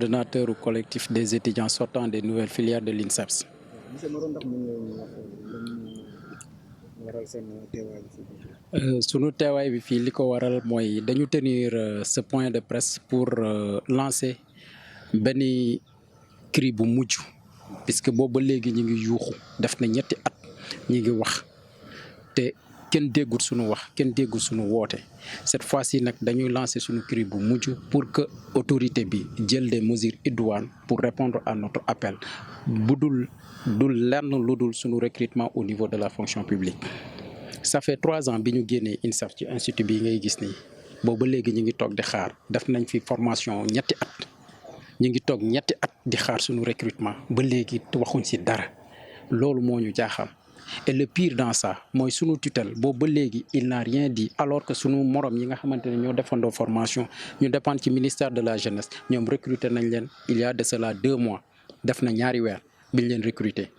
coordonnateur au collectif des étudiants sortants des nouvelles filières de l'INSEPS. Sunu teewaay bi fii li ko waral mooy dañu tenir ce point de presse pour lancer benn cri bu mujj puisque boobu ba léegi ñu ngi yuuxu def na ñetti at ñi ngi wax te kenn déggul sunu wax kenn déggul sunu woote cette fois-ci nag dañuy lancer sunu cri bu mujj pour que autorité bi jël des mesures idoines pour répondre à notre appel bu dul lenn lu dul sunu recrutement au niveau de la fonction publique. Ça fait 3 ans bi ñu génnee INSEPS ci institut bi ngay gis nii boobu ba léegi ñu ngi toog di xaar def nañ fi formation ñetti at ñu ngi toog ñetti at di xaar suñu recrutement ba léegi waxuñ ci dara loolu moo ñu jaaxal et le pire dans ça mooy suñu tutelle boobu ba léegi il n'a rien dit alors que suñu morom yi nga xamante ne ñoo defandoo formation ñu dépendre ci ministère de la jeunesse ñoom recruter nañ leen il y a de cela 2 mois def na ñaari weer biñ leen recruter.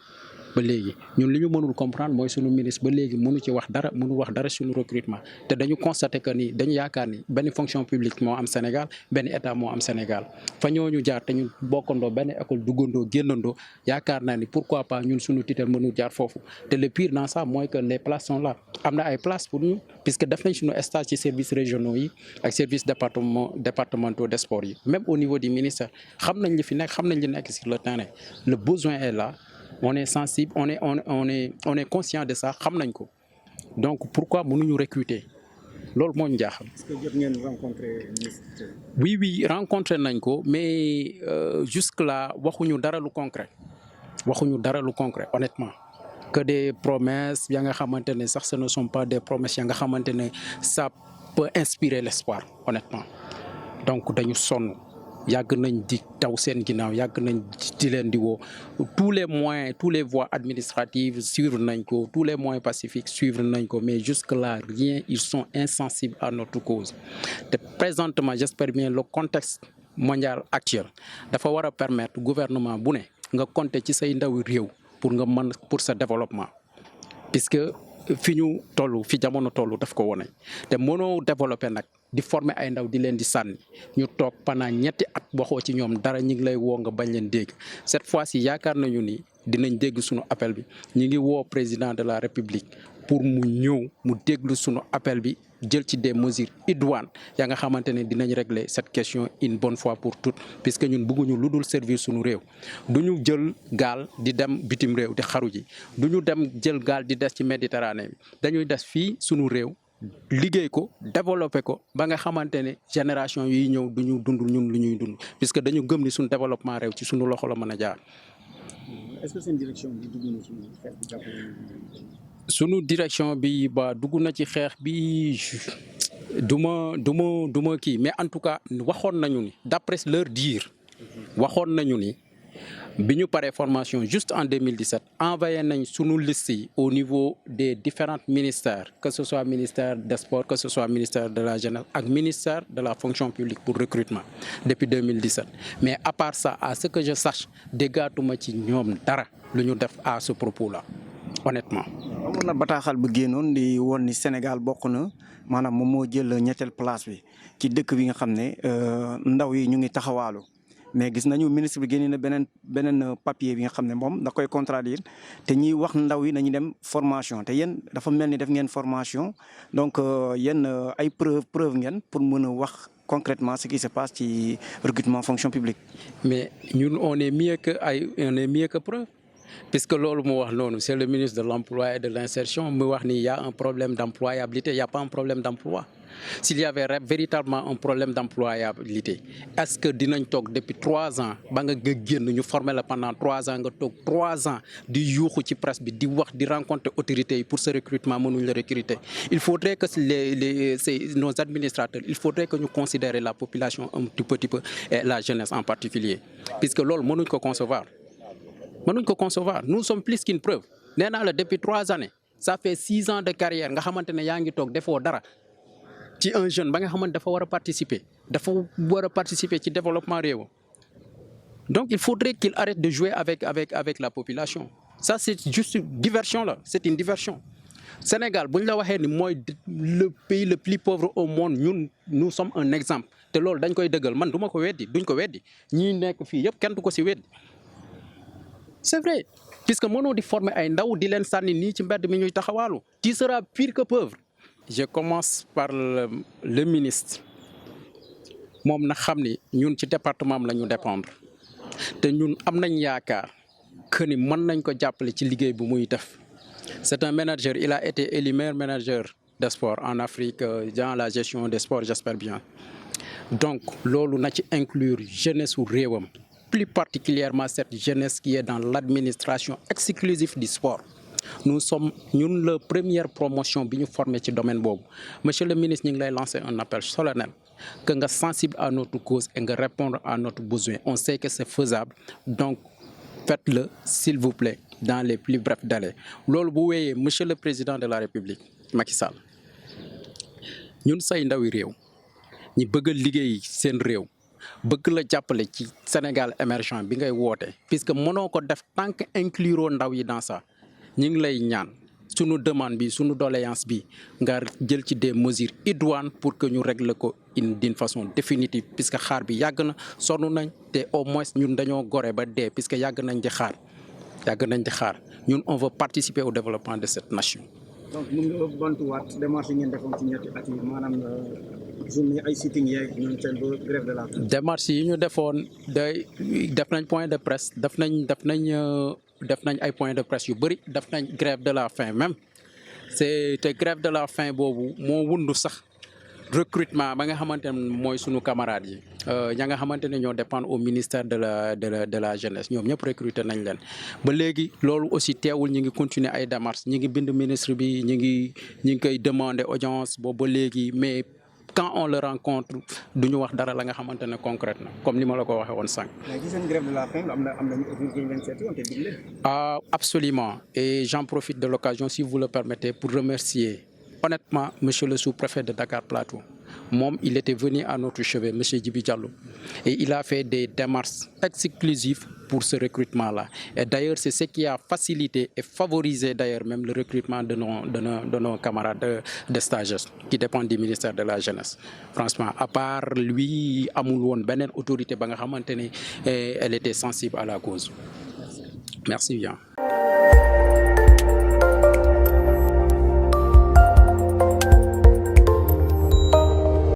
ba léegi ñun li ñu mënul comprendre mooy sunu ministre ba léegi mënu ci wax dara mënul wax dara suñu recrutement te dañu constater que ni dañu yaakaar ni benn fonction publique moo am Sénégal benn état moo am Sénégal fa ñooñu jaar te ñun bokkandoo benn école duggandoo génnandoo yaakaar naa ni pourquoi pas ñun suñu tutelle mënul jaar foofu te le pire dans ça mooy que les places sont là am na ay places pour ñu puisque def nañ suñu stage ci services régionaux yi ak services départementaux des sports yi même au niveau du ministère xam nañ li fi nekk xam nañ li nekk sur le terrain le besoin est là. On est sensible, on est conscient de ça, xam nañ ko donc pourquoi mënuñu recruter loolu moo ñu jaaxal. Est-ce que jot ngeen rencontrer ministre? Oui rencontré nañ ko mais jusque là waxuñu dara lu concret honnêtement que des promesses ya nga xamante ne sax ce ne sont pas des promesses ya nga xamante ne ça peut inspirer l'espoir honnêtement donc dañu sonn. yàgg nañ di taw seen ginnaaw yàgg nañ di leen di woo tous les moyens tous les voies administratives suivre nañ ko tous les moyens pacifiques suivre nañ ko mais jusque là rien ils sont insensibles à notre cause te présentement j'espère bien le contexte mondial actuel dafa war a permettre gouvernement bu ne nga compter ci say ndawi réew pour nga mën pour sa développement puisque fi ñu toll fi jamono toll daf ko wone te mënoo développer nag di former ay ndaw di leen di sànni ñu toog pendant ñetti at waxoo ci ñoom dara ñu ngi lay woo nga bañ leen dégg cette fois-ci yaakaar nañu ni dinañ dégg suñu appel bi ñu ngi woo président de la république pour mu ñëw mu déglu suñu appel bi jël ci des mesures idoines ya nga xamante ne dinañ régler cette question une bonne fois pour toutes puisque ñun bëgguñu lu dul servir suñu réew duñu jël gaal di dem bitim réew di xaru ji duñu dem jël gaal di des ci Méditerranée bi dañuy des fii suñu réew liggéey ko développer ko ba nga xamante ne génération yi ñëw duñu dund ñun lu ñuy dund puisque dañu gëm ni suñu développement réew ci suñu loxo la mën a jaar. Est-ce que seen direction bi dugg na ci xeex bi jàppale sunu direction bi ba dugg na ci xeex bi du ma kii mais en tout cas waxoon nañu ni d'après leur dire waxoon nañu ni bi ñu paree formation juste en 2017 envoyé nañ sunu liste yi au niveau des différents ministères que ce soit ministère des sports que ce soit ministère de la jeunesse ak ministère de la fonction publique pour recrutement depuis 2017 mais à part ça à ce que je sache déggaatuma ci ñoom dara lu ñu def à ce propos là honnêtement. amoon na bataaxal bu génnoon di woon ni Sénégal bokk na maanaam moom moo jël ñetteel place bi ci dëkk bi nga xam ne ndaw yi ñu ngi taxawaalu mais gis nañu ministre bi génne na beneen papier bi nga xam ne moom da koy contradire te ñiy wax ndaw yi nañu dem formation te yéen dafa mel ni def ngeen formation donc yéen ay preuve ngeen pour mën a wax concrètement ce qui se passe ci recrutement fonction publique. mais ñun on est mieux que preuve. Puisque loolu mu wax noonu c'est le ministre de l'emploi et de l'insertion mu wax ni il y a un problème d'employabilité il y a pas un problème d'emploi s'il y avait véritablement un problème d'employabilité est-ce que dinañ toog depuis 3 ans ba nga génn ñu former la pendant 3 ans nga toog 3 ans di yuuxu ci presse bi di wax di rencontrer autorités yi pour ce recrutement mënuñ la recruter il faudrait que nos administrateurs il faudrait que ñu considérer la population un tout petit peu et la jeunesse en particulier puisque loolu mënuñ ko concevoir nous sommes plus qu'une preuve nee naa la depuis 3 années ça fait 6 ans de carrière nga xamante ne yaa ngi toog defoo dara ci un jeune ba nga xamante dafa war a participer ci développement réew donc il faudrait qu'il arrête de jouer avec la population ça c'est juste diversion là c'est une diversion Sénégal buñ la waxee ni mooy le pays le plus pauvre au monde ñun nous sommes un exemple te loolu dañ koy dëggal man du ma ko weddi duñ ko weddi ñii nekk fii yëpp kenn du ko si weddi c'est vrai puisque mënoo di former ay ndaw di leen sànni nii ci mbedd mi ñuy taxawaalu tu seras pire que pauvre. Je commence par le ministre moom na xam ni ñun ci département am la ñu dépendre te ñun am nañ yaakaar que ni mën nañ ko jàppale ci liggéey bu muy def. C'est un manager, il a été élu meilleur manager des sports en Afrique dans la gestion des sports, j'espère bien. Donc, loolu na ci inclure jeunesse su réewam, plus particulièrement cette jeunesse qui est dans l'administration exclusive du sport. Nous sommes ñun la première promotion bi ñu formé ci domaine boobu. Monsieur le ministre ñu ngi lay lancer un appel solennel que nga sensible à notre cause et nga répondre à notre besoin. On sait que c'est faisable, donc faites-le s'il vous plaît dans les plus brefs délais. Loolu bu wéyee monsieur le président de la République Macky Sall ñun say ndawi réew ñi bëgg a liggéey seen réew bëgg la jàppale ci Sénégal émergent bi ngay woote puisque mënoo ko def tant que inclure ndaw yi dans ça ñu ngi lay ñaan sunu demande bi sunu doléance bi nga jël ci des mesures idoines pour que ñu régler ko d'une façon définitive puisque xaar bi yàgg na sonn nañ te au moins ñun dañoo gore ba dee puisque yàgg nañ di xaar ñun on veut participer au développement de cette nation. donc mun nga bantuwaat démarche yi ngeen defoon ci ñetti at yi maanaam journée ay sitting yeeg ñoom seen ba grève de la faim. démarche yi ñu defoon day def nañ point de presse def nañ ay point de presse yu bëri def nañ grève de la faim même te grève de la faim boobu moo wundu sax recrutement ba nga xamante ne mooy sunu camarades yi ña nga xamante ne ñoo dépendre au ministère de la jeunesse ñoom ñëpp recruter nañ leen ba léegi loolu aussi teewul ñi ngi continuer ay démarches ñi ngi bind ministre bi ñi ngi koy demander audience boobu ba léegi mais quand on le rencontre du ñu wax dara la nga xamante ne concrète na comme ni ma la ko waxee woon sànq. mais ci seen grève de la faim am nañu autorité yu leen seeti woon te dig leen. Absolument et j'en profite de l'occasion si vous le permettez pour remercier honnêtement monsieur le sous-préfet de Dakar Plateau. Moom il était venu à notre chevet monsieur Djibi Diallo et il a fait des démarches exclusives pour ce recrutement-là et d'ailleurs c'est ce qui a facilité et favorisé d'ailleurs même le recrutement de nos camarades de stagiaires qui dépendent du ministère de la jeunesse. Franchement à part lui amul woon beneen autorité ba nga xamante ne elle était sensible à la cause. Merci bien.